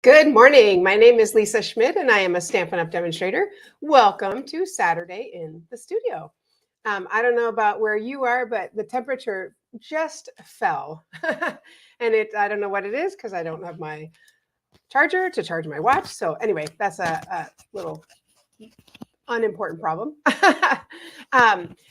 Good morning. My name is Lisa Schmidt, and I am a Stampin' Up! Demonstrator. Welcome to Saturday in the studio. I don't know about where you are, but the temperature just fell. And I don't know what it is because I don't have my charger to charge my watch. So anyway, that's a little unimportant problem.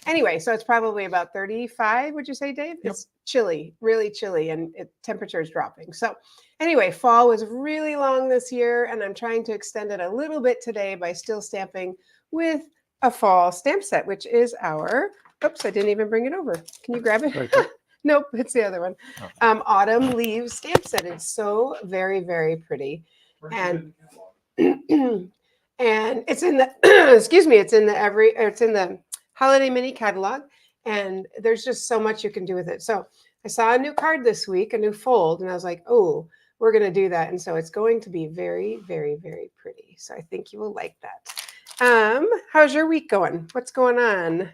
Anyway, so it's probably about 35, would you say, Dave? Yep. It's chilly, really chilly, and temperature is dropping. So anyway, fall was really long this year, and I'm trying to extend it a little bit today by still stamping with a fall stamp set, which is our, oops, I didn't even bring it over. Can you grab it? Right there. Nope, it's the other one. Oh. Autumn Leaves stamp set. It's so very, very pretty. And and it's in the excuse me, it's in the holiday mini catalog, and there's just so much you can do with it. So I saw a new card this week, a new fold, and I was like, oh, we're going to do that. And so it's going to be very, very, very pretty. So I think you will like that. How's your week going? What's going on?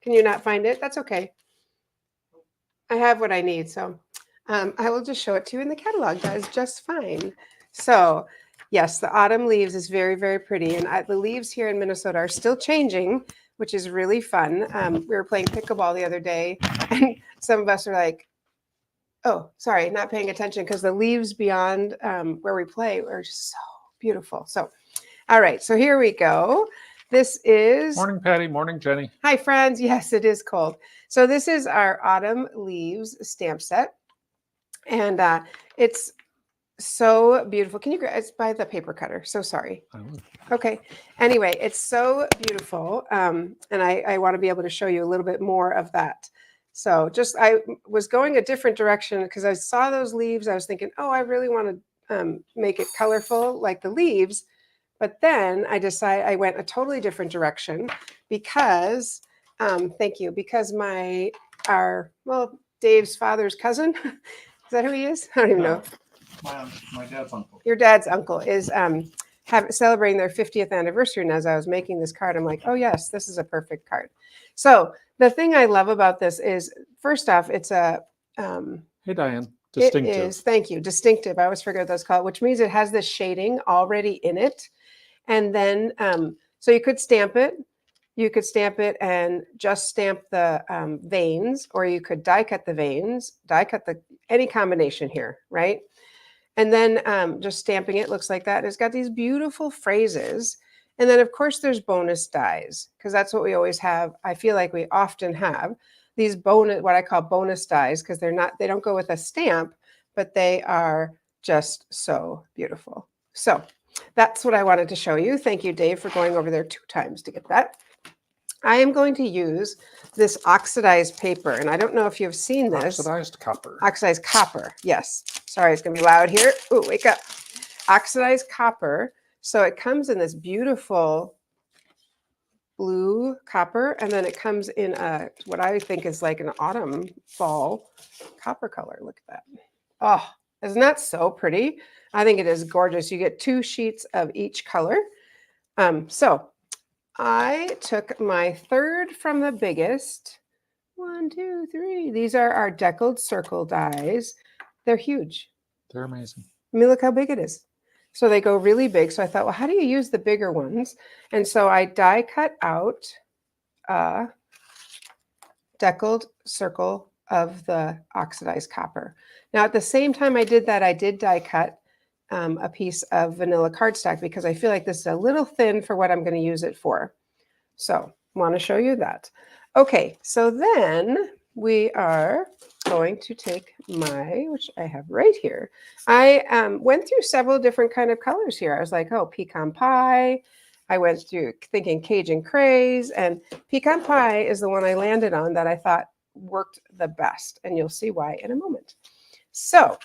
Can you not find it? That's okay. I have what I need. So I will just show it to you in the catalog. That is just fine. So yes, the autumn leaves is very, very pretty. And the leaves here in Minnesota are still changing, which is really fun. We were playing pickleball the other day, and some of us are like, oh, sorry, not paying attention because the leaves beyond where we play are just so beautiful. So, all right, so here we go. This is... Morning, Patty. Morning, Jenny. Hi, friends. Yes, it is cold. So this is our autumn leaves stamp set. And it's so beautiful. Can you grab? It's by the paper cutter. So sorry. Okay. Anyway, it's so beautiful. And I want to be able to show you a little bit more of that. So I was going a different direction because I saw those leaves. I was thinking, oh, I really want to make it colorful like the leaves. But then I went a totally different direction because, thank you, because Dave's father's cousin, is that who he is? I don't even know. My dad's uncle. Your dad's uncle is celebrating their 50th anniversary. And as I was making this card, I'm like, oh, yes, this is a perfect card. So the thing I love about this is, first off, it's a... hey, Diane. Distinctive. It is, thank you, distinctive. I always forget what that's called, which means it has this shading already in it. And then, so you could stamp it. You could stamp it and just stamp the veins, or you could die cut the veins, any combination here, right? And then just stamping it looks like that. And it's got these beautiful phrases. And then, of course, there's bonus dies, because that's what we always have. I feel like we often have these what I call bonus dies, because they don't go with a stamp, but they are just so beautiful. So that's what I wanted to show you. Thank you, Dave, for going over there 2 times to get that. I am going to use this oxidized paper, and I don't know if you've seen this. Oxidized copper. Oxidized copper, yes. Sorry, it's going to be loud here. Ooh, wake up. Oxidized copper. So it comes in this beautiful blue copper, and then it comes in what I think is like an autumn fall copper color. Look at that. Oh, isn't that so pretty? I think it is gorgeous. You get 2 sheets of each color. So I took my third from the biggest. 1, 2, 3. These are our deckled circle dies. They're huge. They're amazing. I mean, look how big it is. So they go really big. So I thought, well, how do you use the bigger ones? And so I die cut out a deckled circle of the oxidized copper. Now, at the same time I did that, I did die cut a piece of vanilla cardstock, because I feel like this is a little thin for what I'm going to use it for. So I want to show you that. Okay, so then we are going to take which I have right here. I went through several different kind of colors here. I was like, oh, pecan pie. I went through thinking Cajun craze, and pecan pie is the one I landed on that I thought worked the best, and you'll see why in a moment. So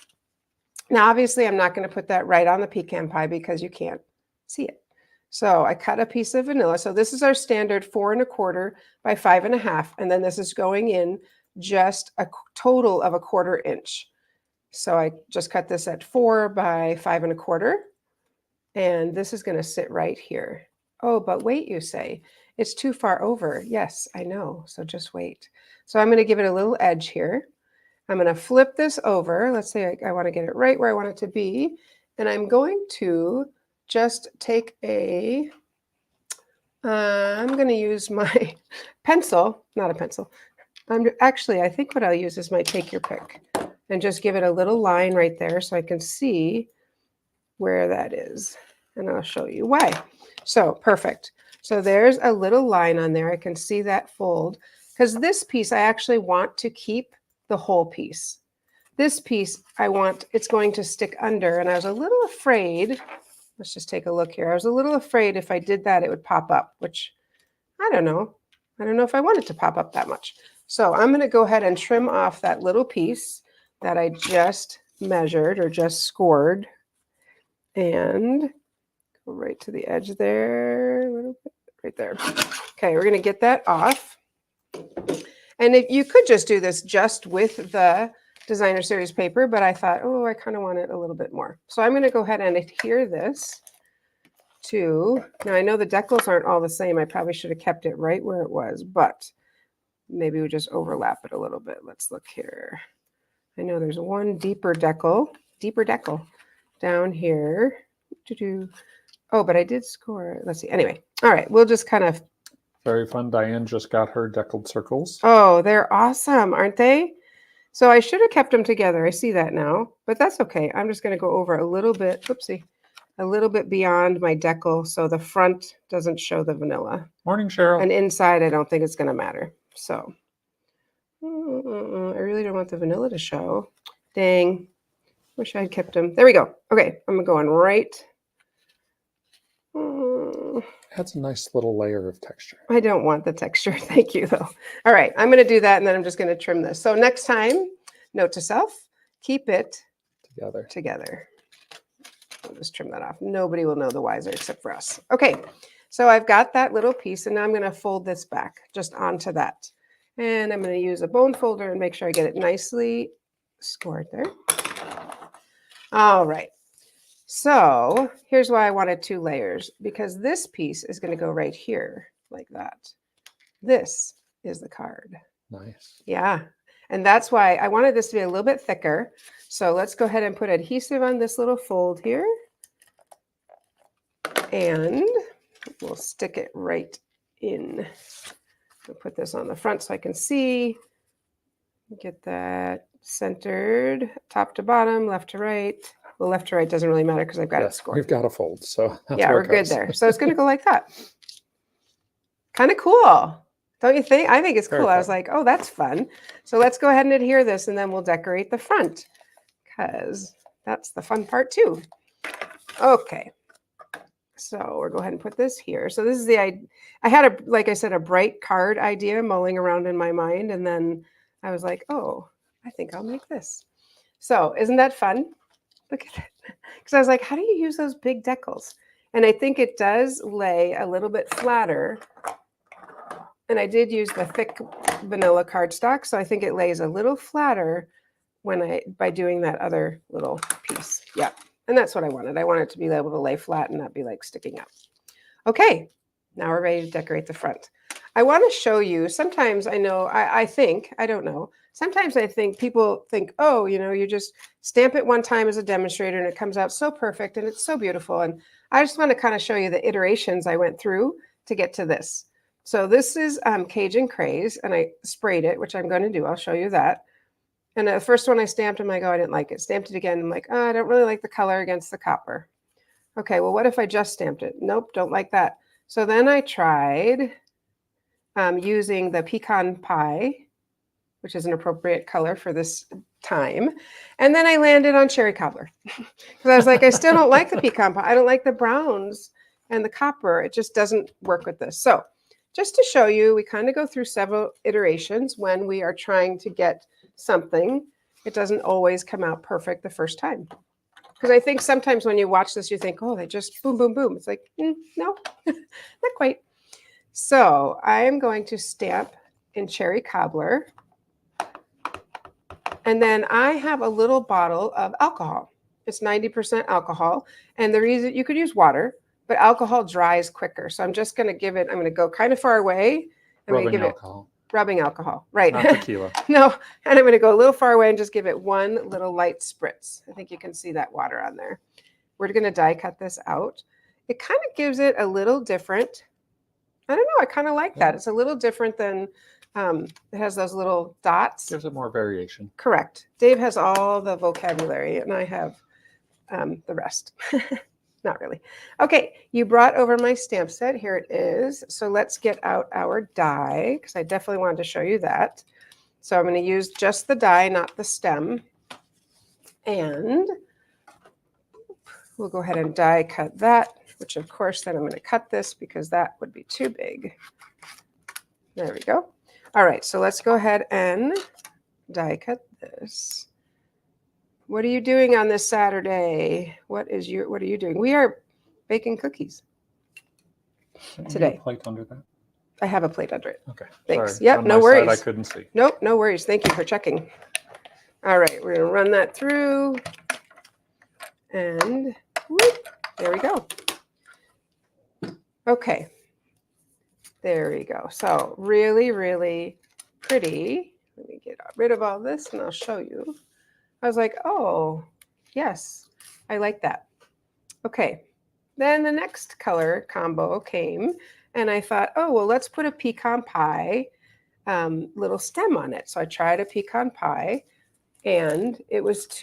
now, obviously, I'm not going to put that right on the pecan pie because you can't see it. So I cut a piece of vanilla. So this is our standard 4 1/4 by 5 1/2. And then this is going in just a total of 1/4 inch. So I just cut this at 4 by 5 1/4. And this is going to sit right here. Oh, but wait, you say. It's too far over. Yes, I know. So just wait. So I'm going to give it a little edge here. I'm going to flip this over. Let's say I want to get it right where I want it to be. And I'm going to just take I'm going to use my pencil, not a pencil. I think what I'll use is my take your pick and just give it a little line right there so I can see where that is. And I'll show you why. So perfect. So there's a little line on there. I can see that fold because this piece, I actually want to keep the whole piece. This piece, it's going to stick under. And I was a little afraid, let's just take a look here. I was a little afraid if I did that, it would pop up, which I don't know. I don't know if I want it to pop up that much. So I'm going to go ahead and trim off that little piece that I just measured or just scored and go right to the edge there, a little bit, right there. Okay, we're going to get that off. And if you could just do this just with the designer series paper, but I thought, oh, I kind of want it a little bit more. So I'm going to go ahead and adhere this to, now I know the decals aren't all the same. I probably should have kept it right where it was, but maybe we just overlap it a little bit. Let's look here. I know there's one deeper decal down here. Oh, but I did score it. Let's see. Anyway, all right, we'll just kind of. Very fun. Diane just got her deckled circles. Oh, they're awesome, aren't they? So I should have kept them together. I see that now, but that's okay. I'm just going to go over a little bit, a little bit beyond my decal so the front doesn't show the vanilla. Morning, Cheryl. And inside, I don't think it's going to matter. So I really don't want the vanilla to show. Dang. Wish I had kept them. There we go. Okay, I'm going right. Adds a nice little layer of texture. I don't want the texture. Thank you, though. All right, I'm going to do that, and then I'm just going to trim this. So next time, note to self, keep it together. I'll just trim that off. Nobody will know the wiser except for us. Okay, so I've got that little piece, and now I'm going to fold this back just onto that. And I'm going to use a bone folder and make sure I get it nicely scored there. All right. So here's why I wanted 2 layers, because this piece is going to go right here like that. This is the card. Nice. Yeah. And that's why I wanted this to be a little bit thicker. So let's go ahead and put adhesive on this little fold here. And we'll stick it right in. I'll put this on the front so I can see. Get that centered, top to bottom, left to right. Well, left to right doesn't really matter because I've got it scored. We've got a fold, so yeah, we're good there. So it's going to go like that. Kind of cool, don't you think? I think it's cool. I was like, oh, that's fun. So let's go ahead and adhere this, and then we'll decorate the front because that's the fun part too. Okay. So we'll go ahead and put this here. So this is I had like I said, a bright card idea mulling around in my mind, and then I was like, oh, I think I'll make this. So isn't that fun? Look at that. Because I was like, how do you use those big decals? And I think it does lay a little bit flatter. And I did use the thick vanilla cardstock, so I think it lays a little flatter by doing that other little piece. Yeah, and that's what I wanted. I wanted it to be able to lay flat and not be like sticking up. Okay, now we're ready to decorate the front. I want to show you, sometimes I know, I don't know, sometimes I think people think, oh, you just stamp it one time as a demonstrator and it comes out so perfect and it's so beautiful. And I just want to kind of show you the iterations I went through to get to this. So this is Cajun Craze, and I sprayed it, which I'm going to do. I'll show you that. And the first one I stamped, I'm like, oh, I didn't like it. Stamped it again. I'm like, oh, I don't really like the color against the copper. Okay, well, what if I just stamped it? Nope, don't like that. So then I tried using the pecan pie, which is an appropriate color for this time. And then I landed on cherry cobbler because I was like, I still don't like the pecan pie. I don't like the browns and the copper. It just doesn't work with this. So just to show you, we kind of go through several iterations when we are trying to get something. It doesn't always come out perfect the first time. Because I think sometimes when you watch this, you think, oh, they just boom, boom, boom. It's like, no, not quite. So I am going to stamp in cherry cobbler. And then I have a little bottle of alcohol. It's 90% alcohol. And the reason, you could use water, but alcohol dries quicker. So I'm just going to give it, I'm going to go kind of far away. Rubbing alcohol. Rubbing alcohol, right. Not tequila. No, and I'm going to go a little far away and just give it one little light spritz. I think you can see that water on there. we're going to die cut this out. It kind of gives it a little different. I don't know. I kind of like that. It's a little different than, it has those little dots. Gives it more variation. Correct. Dave has all the vocabulary and I have the rest. Not really. Okay, you brought over my stamp set. Here it is. So let's get out our die because I definitely wanted to show you that. So I'm going to use just the die, not the stem. And we'll go ahead and die cut that, which of course then I'm going to cut this because that would be too big. There we go. All right, so let's go ahead and die cut this. What are you doing on this Saturday? What are you doing? We are baking cookies today. A plate under that? I have a plate under it. Okay. Thanks. Sorry. Yep, On no my worries. side, I couldn't see. Nope, no worries. Thank you for checking. All right, we're going to run that through. And whoop, there we go. Okay. There we go. So really, really pretty. Let me get rid of all this and I'll show you. I was like, oh, yes, I like that. Okay. Then the next color combo came and I thought, oh, well, let's put a pecan pie little stem on it. So I tried a pecan pie and it was it's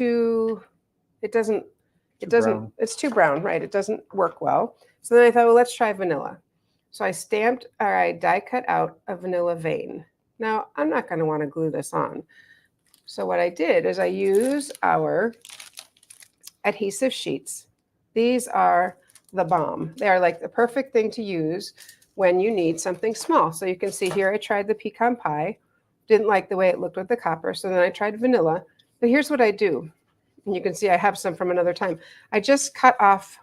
too brown, right? It doesn't work well. So then I thought, well, let's try vanilla. So I die cut out a vanilla vein. Now I'm not going to want to glue this on. So what I did is I use our adhesive sheets. These are the bomb. They are like the perfect thing to use when you need something small. So you can see here I tried the pecan pie. Didn't like the way it looked with the copper. So then I tried vanilla. But here's what I do. And you can see I have some from another time. I just cut off,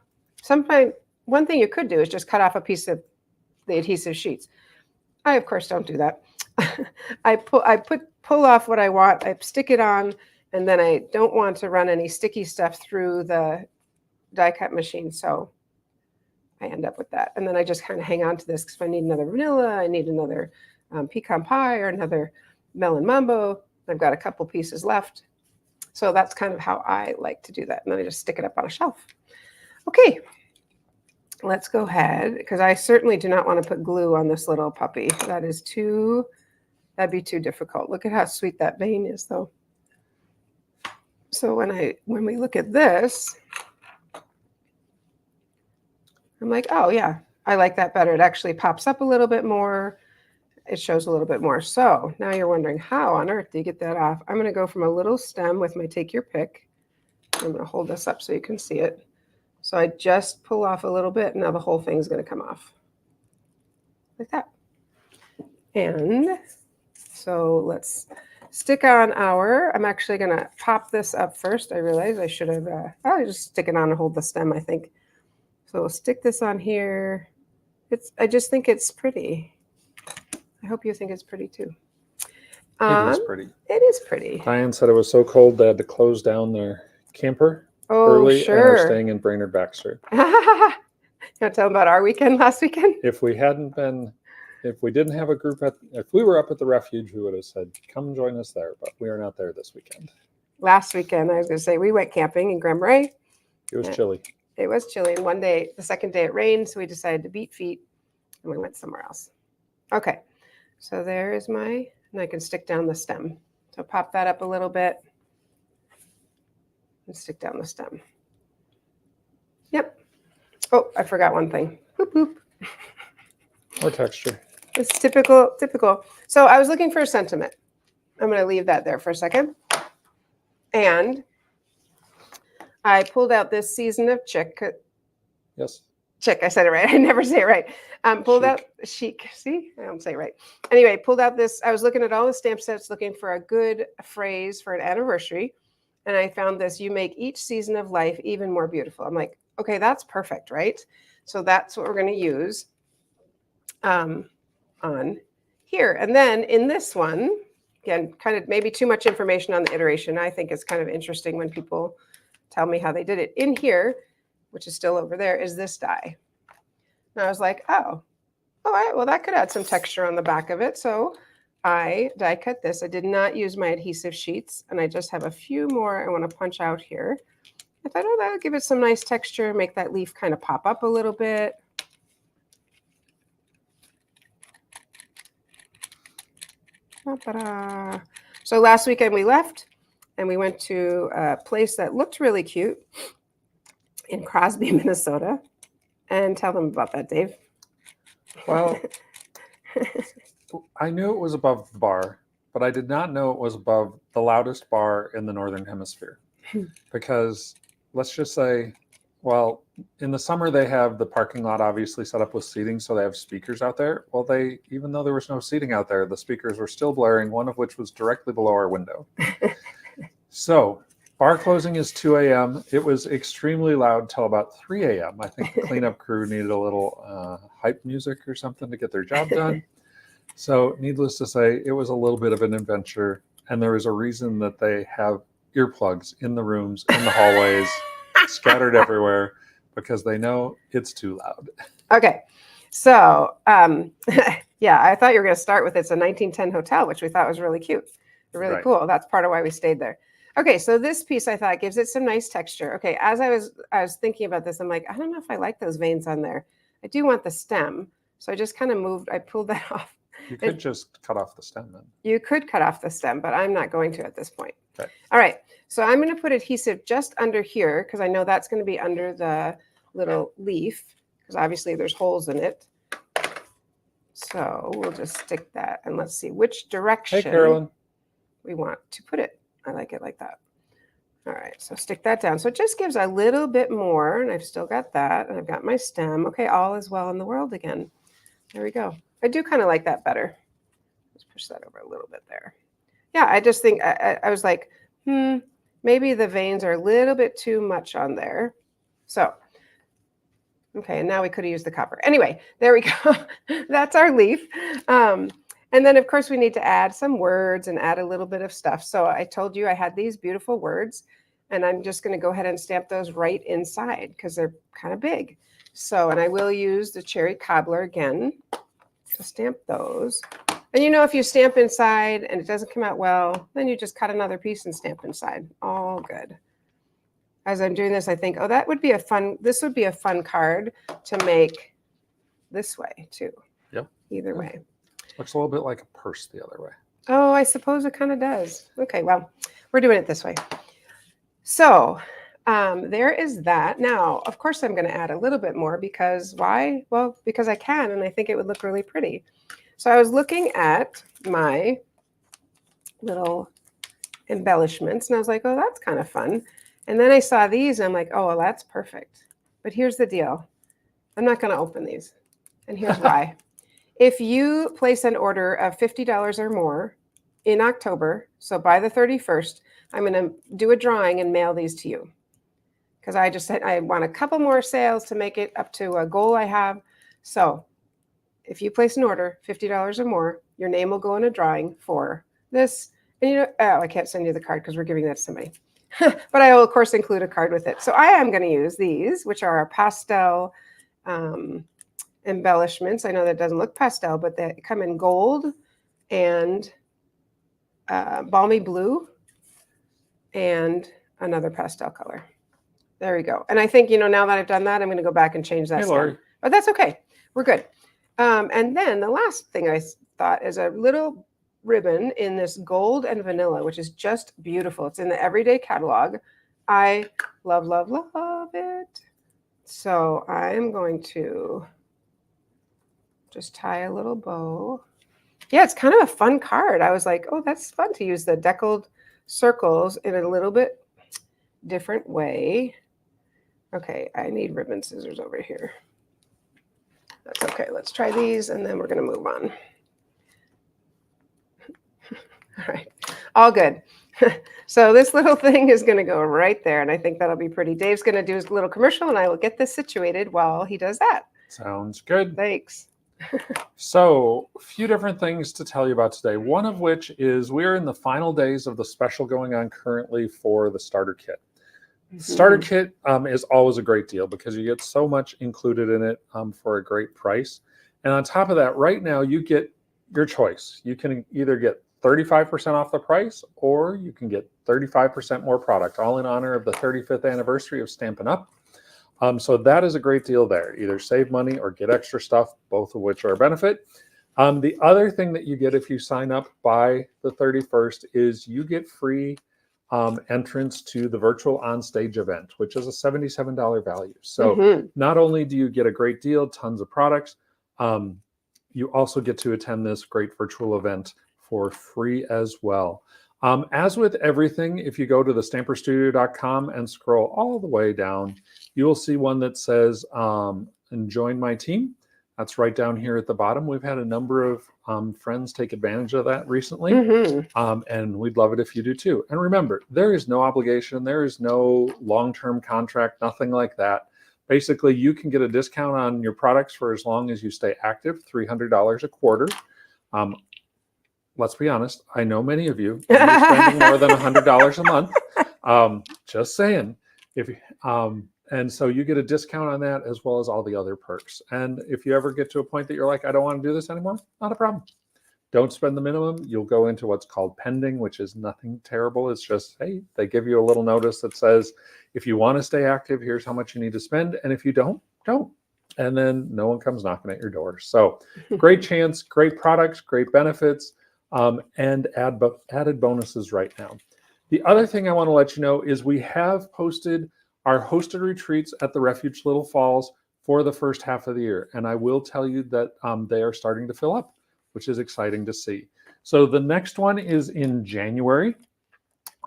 one thing you could do is just cut off a piece of the adhesive sheets. I, of course, don't do that. I pull off what I want, I stick it on, and then I don't want to run any sticky stuff through the die cut machine. So I end up with that. And then I just kind of hang on to this because if I need another vanilla, I need another pecan pie or another melon mambo. I've got a couple pieces left. So that's kind of how I like to do that. And then I just stick it up on a shelf. Okay, let's go ahead because I certainly do not want to put glue on this little puppy. That'd be too difficult. Look at how sweet that vein is though. So when we look at this, I'm like, oh yeah, I like that better. It actually pops up a little bit more. It shows a little bit more. So now you're wondering how on earth do you get that off? I'm going to go from a little stem with my take your pick. I'm going to hold this up so you can see it. So I just pull off a little bit. Now the whole thing's going to come off like that. And so let's stick on I'm actually going to pop this up first. I realized I should have, I'll just stick it on and hold the stem, I think. So we'll stick this on here. I just think it's pretty. I hope you think it's pretty too. It is pretty. It is pretty. Diane said it was so cold they had to close down their camper early and are staying in Brainerd Baxter. You want to tell them about our weekend last weekend? If we didn't have a group if we were up at the refuge, we would have said, come join us there, but we are not there this weekend. Last weekend, I was going to say, we went camping in Grand Marais. It was chilly. It was chilly. And one day, the second day it rained, so we decided to beat feet and we went somewhere else. Okay, so there is and I can stick down the stem. So pop that up a little bit and stick down the stem. Yep. Oh, I forgot one thing. Boop, boop. More texture. It's typical. So I was looking for a sentiment. I'm going to leave that there for a second. And I pulled out this season of chick. Yes. Chick, I said it right. I never say it right. Pulled out chic. See, I don't say it right. Anyway, pulled out this. I was looking at all the stamp sets, looking for a good phrase for an anniversary. And I found this, you make each season of life even more beautiful. I'm like, okay, that's perfect, right? So that's what we're going to use on here. And then in this one, again, kind of maybe too much information on the iteration. I think it's kind of interesting when people tell me how they did it. In here, which is still over there, is this die. And I was like, oh, all right, well, that could add some texture on the back of it. So I die cut this. I did not use my adhesive sheets, and I just have a few more I want to punch out here. I thought, oh, that'll give it some nice texture, make that leaf kind of pop up a little bit. Ta-da. So last weekend we left and we went to a place that looked really cute in Crosby, Minnesota. And tell them about that, Dave. Well, I knew it was above the bar, but I did not know it was above the loudest bar in the Northern Hemisphere. Because let's just say, well, in the summer they have the parking lot obviously set up with seating, so they have speakers out there. Well, even though there was no seating out there, the speakers were still blaring, one of which was directly below our window. So bar closing is 2 a.m. It was extremely loud till about 3 a.m. I think the cleanup crew needed a little hype music or something to get their job done. So needless to say, it was a little bit of an adventure. And there is a reason that they have earplugs in the rooms, in the hallways, scattered everywhere, because they know it's too loud. Okay. So, yeah, I thought you were going to start with it's a 1910 hotel, which we thought was really cute. Really cool. That's part of why we stayed there. Okay, so this piece I thought gives it some nice texture. Okay, as I was thinking about this, I'm like, I don't know if I like those veins on there. I do want the stem. So I just kind of I pulled that off. You could just cut off the stem then. You could cut off the stem, but I'm not going to at this point. Okay. All right, so I'm going to put adhesive just under here because I know that's going to be under the little leaf because obviously there's holes in it. So we'll just stick that and let's see which direction we want to put it. I like it like that. All right, so stick that down. So it just gives a little bit more, and I've still got that, and I've got my stem. Okay, all is well in the world again. There we go. I do kind of like that better. Let's push that over a little bit there. Yeah, I just think, I was like, maybe the veins are a little bit too much on there. So, okay, and now we could have used the copper. Anyway, there we go. That's our leaf. And then, of course, we need to add some words and add a little bit of stuff. So I told you I had these beautiful words, and I'm just going to go ahead and stamp those right inside because they're kind of big. So, and I will use the cherry cobbler again to stamp those. And you know, if you stamp inside and it doesn't come out well, then you just cut another piece and stamp inside. All good. As I'm doing this, I think, oh, this would be a fun card to make this way too. Yep. Either way. Looks a little bit like a purse the other way. Oh, I suppose it kind of does. Okay, well, we're doing it this way. So there is that. Now, of course, I'm going to add a little bit more because why? Well, because I can, and I think it would look really pretty. So I was looking at my little embellishments, and I was like, oh, that's kind of fun. And then I saw these, and I'm like, oh, well, that's perfect. But here's the deal. I'm not going to open these, and here's why. If you place an order of $50 or more in October, so by the 31st, I'm going to do a drawing and mail these to you. Because I just said I want a couple more sales to make it up to a goal I have. So if you place an order, $50 or more, your name will go in a drawing for this. And you know, oh, I can't send you the card because we're giving that to somebody. But I will, of course, include a card with it. So I am going to use these, which are our pastel embellishments. I know that doesn't look pastel, but they come in gold and balmy blue and another pastel color. There we go. And I think, you know, now that I've done that, I'm going to go back and change that. Hey, Lori. But that's okay. We're good. And then the last thing I thought is a little ribbon in this gold and vanilla, which is just beautiful. It's in the Everyday catalog. I love, love, love it. So I'm going to just tie a little bow. Yeah, it's kind of a fun card. I was like, oh, that's fun to use the deckled circles in a little bit different way. Okay, I need ribbon scissors over here. That's okay. Let's try these, and then we're going to move on. All right, all good. So this little thing is going to go right there, and I think that'll be pretty. Dave's going to do his little commercial, and I will get this situated while he does that. Sounds good. Thanks. So a few different things to tell you about today. One of which is we're in the final days of the special going on currently for the starter kit. Starter kit is always a great deal because you get so much included in it for a great price. And on top of that, right now you get your choice. You can either get 35% off the price, or you can get 35% more product, all in honor of the 35th anniversary of Stampin' Up. So that is a great deal there. Either save money or get extra stuff, both of which are a benefit. The other thing that you get if you sign up by the 31st is you get free entrance to the virtual onstage event, which is a $77 value. So not only do you get a great deal, tons of products, you also get to attend this great virtual event for free as well. As with everything, if you go to thestamperstudio.com and scroll all the way down, you will see one that says, and join my team. That's right down here at the bottom. We've had a number of friends take advantage of that recently, and we'd love it if you do too. And remember, there is no obligation. There is no long-term contract, nothing like that. Basically, you can get a discount on your products for as long as you stay active, $300 a quarter. Let's be honest, I know many of you, you're spending more than $100 a month. Just saying. And so you get a discount on that as well as all the other perks. And if you ever get to a point that you're like, I don't want to do this anymore, not a problem. Don't spend the minimum. You'll go into what's called pending, which is nothing terrible. It's just, hey, they give you a little notice that says, if you want to stay active, here's how much you need to spend. And if you don't. And then no one comes knocking at your door. So great chance, great products, great benefits, and added bonuses right now. The other thing I want to let you know is we have posted our hosted retreats at the Refuge Little Falls for the first half of the year. And I will tell you that they are starting to fill up, which is exciting to see. So the next one is in January.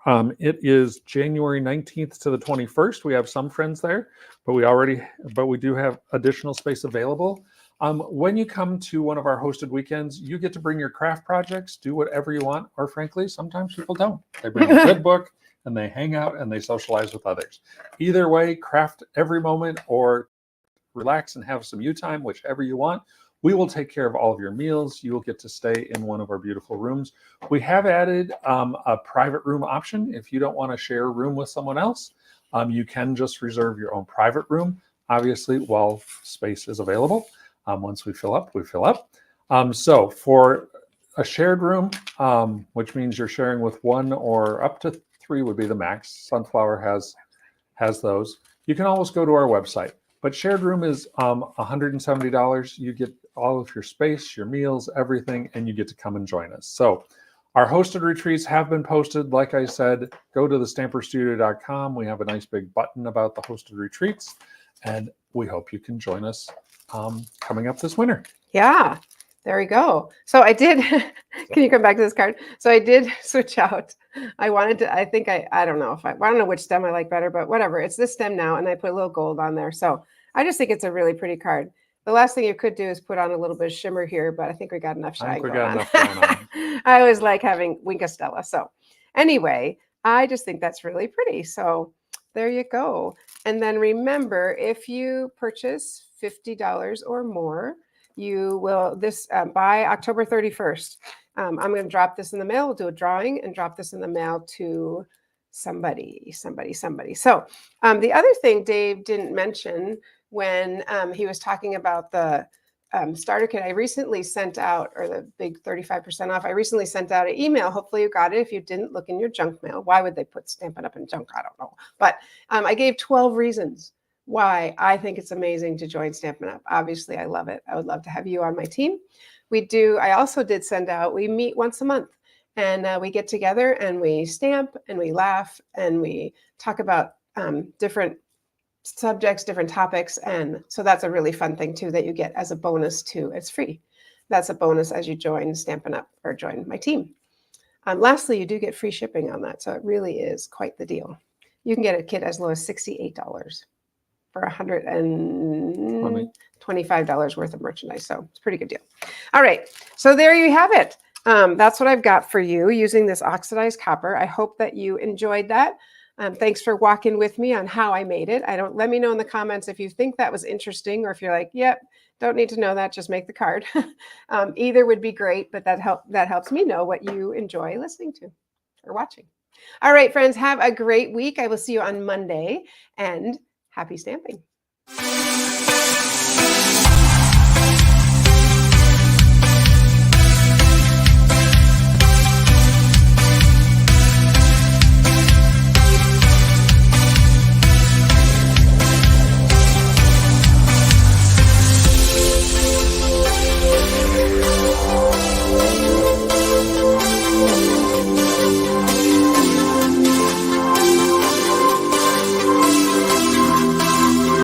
It is January 19th to the 21st. We have some friends there, but we do have additional space available. When you come to one of our hosted weekends, you get to bring your craft projects, do whatever you want, or frankly, sometimes people don't. They bring a good book and they hang out and they socialize with others. Either way, craft every moment or relax and have some you time, whichever you want. We will take care of all of your meals. You will get to stay in one of our beautiful rooms. We have added a private room option. If you don't want to share a room with someone else, you can just reserve your own private room, obviously, while space is available. Once we fill up, we fill up. So for a shared room, which means you're sharing with one or up to 3 would be the max. Sunflower has those. You can always go to our website. But shared room is $170. You get all of your space, your meals, everything, and you get to come and join us. So our hosted retreats have been posted. Like I said, go to thestamperstudio.com. We have a nice big button about the hosted retreats, and we hope you can join us coming up this winter. Yeah, there we go. So I did, can you come back to this card? So I did switch out. I wanted to, I don't know which stem I like better, but whatever. It's this stem now, and I put a little gold on there. So I just think it's a really pretty card. The last thing you could do is put on a little bit of shimmer here, but I think we got enough shine going on. I always like having Winka Stella. So anyway, I just think that's really pretty. So there you go. And then remember, if you purchase $50 or more, you will by October 31st. I'm going to drop this in the mail. We'll do a drawing and drop this in the mail to somebody. So the other thing Dave didn't mention when he was talking about the starter kit, I recently sent out, or the big 35% off, I recently sent out an email. Hopefully you got it. If you didn't, look in your junk mail. Why would they put Stampin' Up! In junk? I don't know. But I gave 12 reasons why I think it's amazing to join Stampin' Up! Obviously, I love it. I would love to have you on my team. I also did send out, we meet once a month, and we get together and we stamp and we laugh and we talk about different subjects, different topics. And so that's a really fun thing too that you get as a bonus too. It's free. That's a bonus as you join Stampin' Up! Or join my team. Lastly, you do get free shipping on that. So it really is quite the deal. You can get a kit as low as $68 for $125 worth of merchandise. So it's a pretty good deal. All right. So there you have it. That's what I've got for you using this oxidized copper. I hope that you enjoyed that. Thanks for walking with me on how I made it. Let me know in the comments if you think that was interesting, or if you're like, yep, don't need to know that, just make the card. Either would be great, but that helps me know what you enjoy listening to or watching. All right, friends, have a great week. I will see you on Monday, and happy stamping.